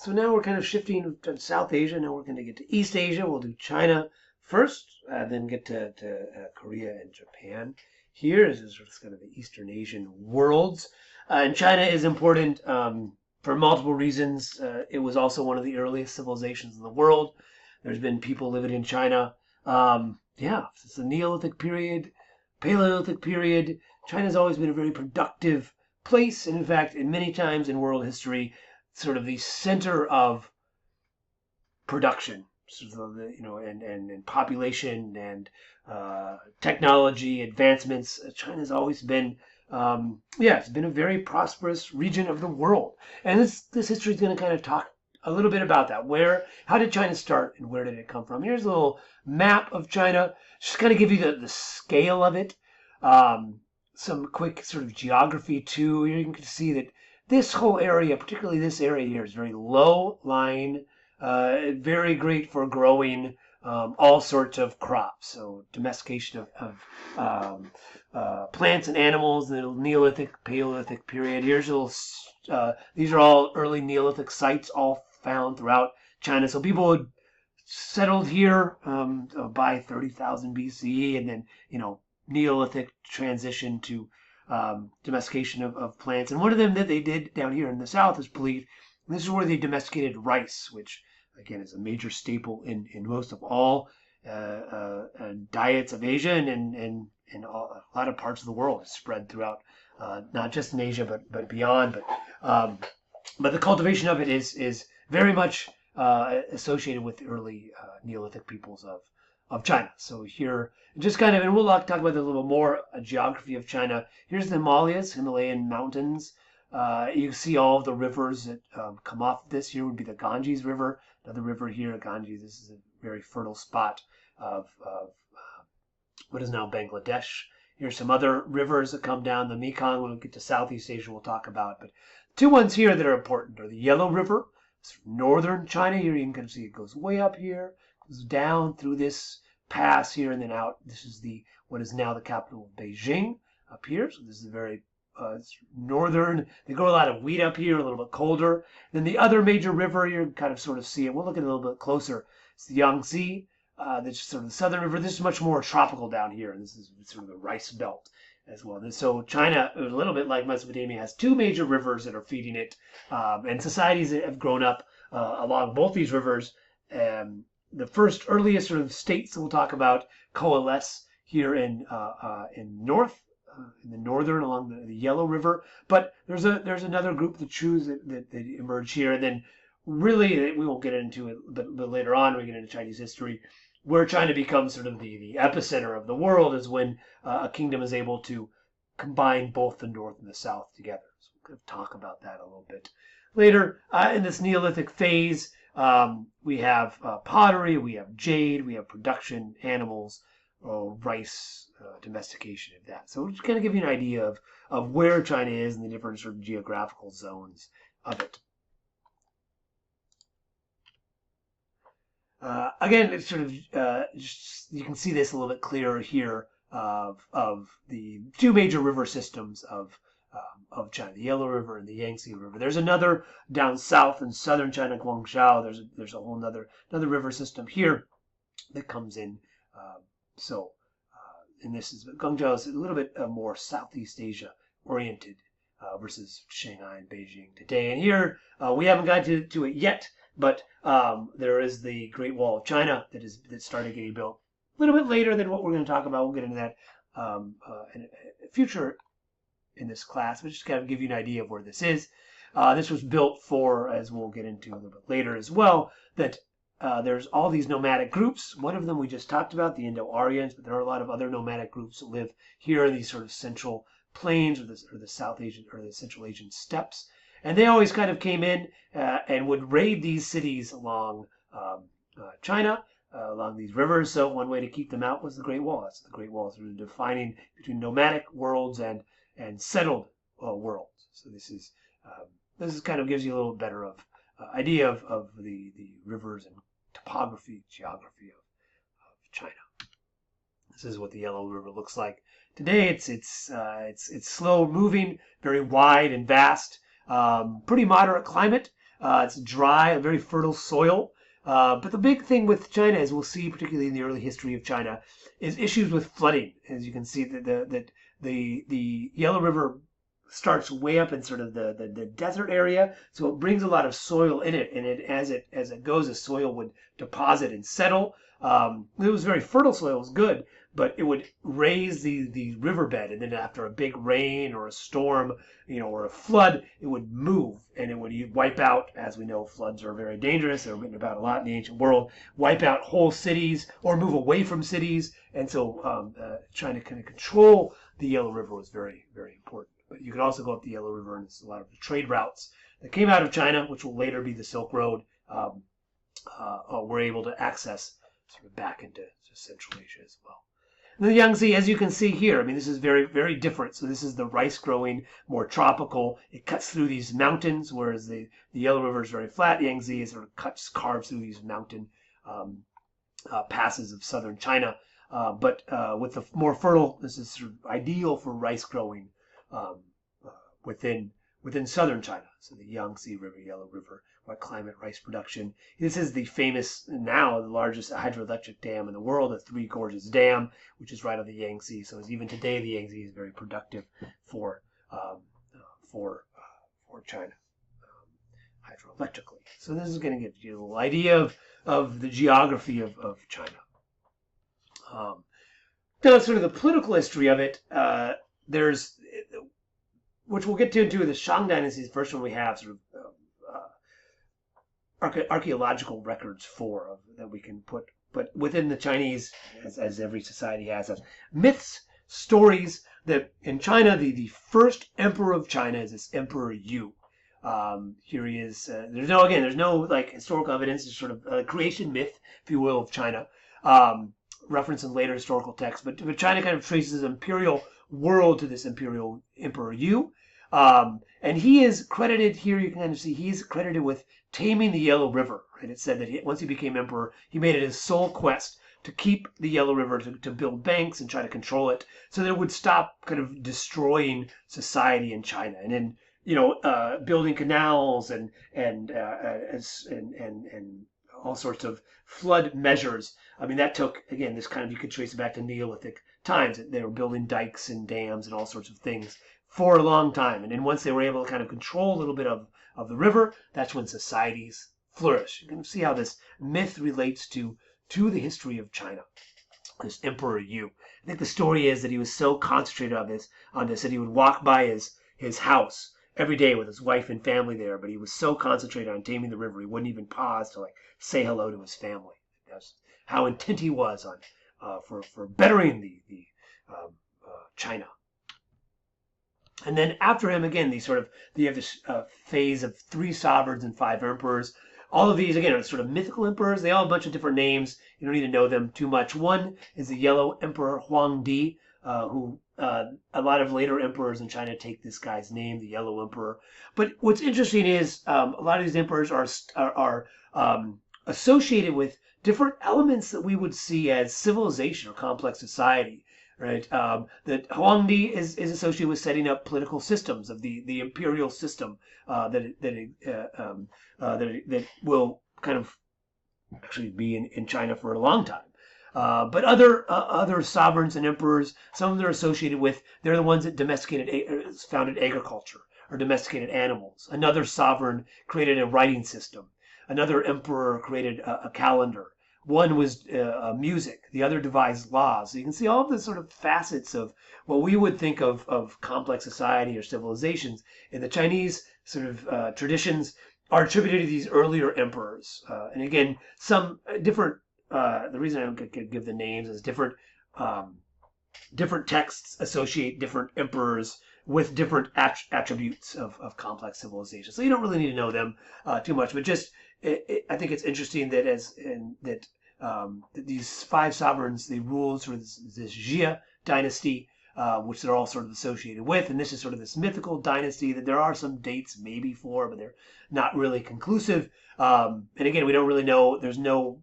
So now we're kind of shifting to South Asia. Now we're going to get to East Asia. We'll do China first, then get to Korea and Japan. Here is kind of the Eastern Asian worlds. And China is important for multiple reasons. It was also one of the earliest civilizations in the world. There's been people living in China. Since the Neolithic period, Paleolithic period, China's always been a very productive place. And in fact, in many times in world history, sort of the center of production, and population and technology advancements. China's always been, it's been a very prosperous region of the world. And this history is going to kind of talk a little bit about that. How did China start and where did it come from? Here's a little map of China, just kind of give you the scale of it. Some quick sort of geography too. Here you can see that this whole area, particularly this area here, is very low-lying, very great for growing all sorts of crops. So domestication of plants and animals in the Neolithic, Paleolithic period. Here's a little, these are all early Neolithic sites, all found throughout China. So people had settled here by 30,000 BCE, and then, Neolithic transition to domestication of plants. And one of them that they did down here in the south is believed, this is where they domesticated rice, which again is a major staple in most of all diets of Asia and a lot of parts of the world. It's spread throughout, not just in Asia but beyond. But the cultivation of it is very much associated with the early Neolithic peoples of China. So here, just kind of, and we'll talk about this a little more, geography of China. Here's the Himalayas, Himalayan mountains. You see all of the rivers that come off this. Here would be the Ganges River, another river here, Ganges. This is a very fertile spot of what is now Bangladesh. Here's some other rivers that come down, the Mekong. When we get to Southeast Asia, we'll talk about. But two ones here that are important are the Yellow River. It's northern China. Here you can kind of see it goes way up here, goes down through this pass here, and then out. This is what is now the capital of Beijing up here. So this is a very it's northern. They grow a lot of wheat up here, a little bit colder. Then the other major river, you can kind of sort of see it. We'll look at it a little bit closer. It's the Yangtze. That's sort of the southern river. This is much more tropical down here, and this is sort of the rice belt as well. And so China, a little bit like Mesopotamia, has two major rivers that are feeding it, and societies that have grown up along both these rivers. The earliest sort of states that we'll talk about coalesce here in the northern along the Yellow River. But there's another group that choose that emerge here, and then really we won't get into it, but later on when we get into Chinese history, where China becomes sort of the epicenter of the world is when a kingdom is able to combine both the north and the south together. So we'll talk about that a little bit later. In this Neolithic phase, we have pottery, we have jade, we have production, animals, rice, domestication of that. So we'll just kind of give you an idea of where China is and the different sort of geographical zones of it. Again, it's sort of you can see this a little bit clearer here of the two major river systems of China, the Yellow River and the Yangtze River. There's another down south in southern China, Guangzhou. There's a whole another river system here that comes in. And this is Guangzhou is a little bit more Southeast Asia oriented versus Shanghai and Beijing today. And here we haven't gotten to it yet, but there is the Great Wall of China that started getting built a little bit later than what we're going to talk about. We'll get into that in a future in this class, but just kind of give you an idea of where this is. This was built for, as we'll get into a little bit later as well, that there's all these nomadic groups. One of them we just talked about, the Indo-Aryans, but there are a lot of other nomadic groups that live here in these sort of central plains or the South Asian or the Central Asian steppes. And they always kind of came in and would raid these cities along China, along these rivers. So one way to keep them out was the Great Wall. That's the Great Wall, sort of defining between nomadic worlds and settled worlds. So this is kind of gives you a little better of idea of the rivers and topography, geography of China. This is what the Yellow River looks like today. It's slow moving, very wide and vast, pretty moderate climate. It's dry, a very fertile soil. But the big thing with China, as we'll see, particularly in the early history of China, is issues with flooding. As you can see, the Yellow River starts way up in sort of the desert area, so it brings a lot of soil in it, and as it goes, the soil would deposit and settle. It was very fertile soil, it was good, but it would raise the riverbed, and then after a big rain or a storm, or a flood, it would move and it would wipe out. As we know, floods are very dangerous. They're written about a lot in the ancient world. Wipe out whole cities or move away from cities, and so trying to kind of control the Yellow River was very, very important. But you could also go up the Yellow River, and it's a lot of the trade routes that came out of China, which will later be the Silk Road, were able to access sort of back into Central Asia as well. And the Yangtze, as you can see here, I mean, this is very, very different. So this is the rice growing, more tropical. It cuts through these mountains, whereas the Yellow River is very flat. The Yangtze is sort of carves through these mountain passes of southern China. But with the more fertile, this is sort of ideal for rice growing within southern China. So the Yangtze River, Yellow River, wet climate rice production. This is the famous, now the largest hydroelectric dam in the world, the Three Gorges Dam, which is right on the Yangtze. So even today, the Yangtze is very productive for China hydroelectrically. So this is going to give you a little idea of the geography of China. Now, sort of the political history of it, there's, which we'll get into the Shang Dynasty, the first one we have sort of archaeological records for that we can put. But within the Chinese, as every society has, myths, stories, that in China, the first emperor of China is this Emperor Yu. Here he is. There's no like historical evidence. It's sort of a creation myth, if you will, of China. Reference in later historical texts, but China kind of traces imperial world to this imperial Emperor Yu. And he is credited here, you can kind of see, he's credited with taming the Yellow River. Right? It said that once he became emperor, he made it his sole quest to keep the Yellow River, to build banks and try to control it so that it would stop kind of destroying society in China. And then, building canals and all sorts of flood measures. I mean, that took, again, this kind of, you could trace it back to Neolithic times. They were building dikes and dams and all sorts of things for a long time. And then once they were able to kind of control a little bit of the river, that's when societies flourish. You can see how this myth relates to the history of China. This Emperor Yu. I think the story is that he was so concentrated on this that he would walk by his house every day with his wife and family there, but he was so concentrated on taming the river, he wouldn't even pause to say hello to his family. That's how intent he was on for bettering the China. And then after him, again, you have this phase of 3 sovereigns and 5 emperors. All of these, again, are sort of mythical emperors. They all have a bunch of different names. You don't need to know them too much. One is the Yellow Emperor Huangdi, who a lot of later emperors in China take this guy's name, the Yellow Emperor. But what's interesting is a lot of these emperors are associated with different elements that we would see as civilization or complex society. Right, that Huangdi is associated with setting up political systems of the imperial system that will kind of actually be in China for a long time. But other sovereigns and emperors, some of them are associated with, they're the ones that founded agriculture or domesticated animals. Another sovereign created a writing system. Another emperor created a calendar. One was music. The other devised laws. So you can see all of the sort of facets of what we would think of complex society or civilizations. In the Chinese sort of traditions are attributed to these earlier emperors. And again, some different, the reason I don't give the names is different texts associate different emperors with different attributes of complex civilization. So you don't really need to know them too much, but just I think it's interesting that that these 5 sovereigns, they ruled sort of this Jia dynasty, which they're all sort of associated with, and this is sort of this mythical dynasty that there are some dates maybe for, but they're not really conclusive. And again, we don't really know. There's no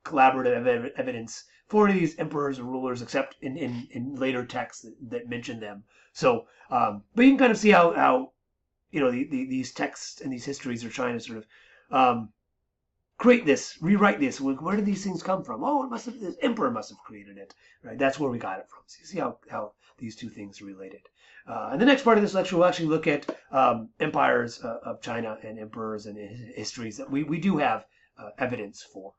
collaborative evidence for any of these emperors or rulers except in later texts that mention them. So, but you can kind of see how these texts and these histories are trying to sort of create this, rewrite this. Where did these things come from? Oh, this emperor must have created it, right? That's where we got it from. So you see how these two things are related. In the next part of this lecture, we'll actually look at empires of China and emperors and histories that we do have evidence for.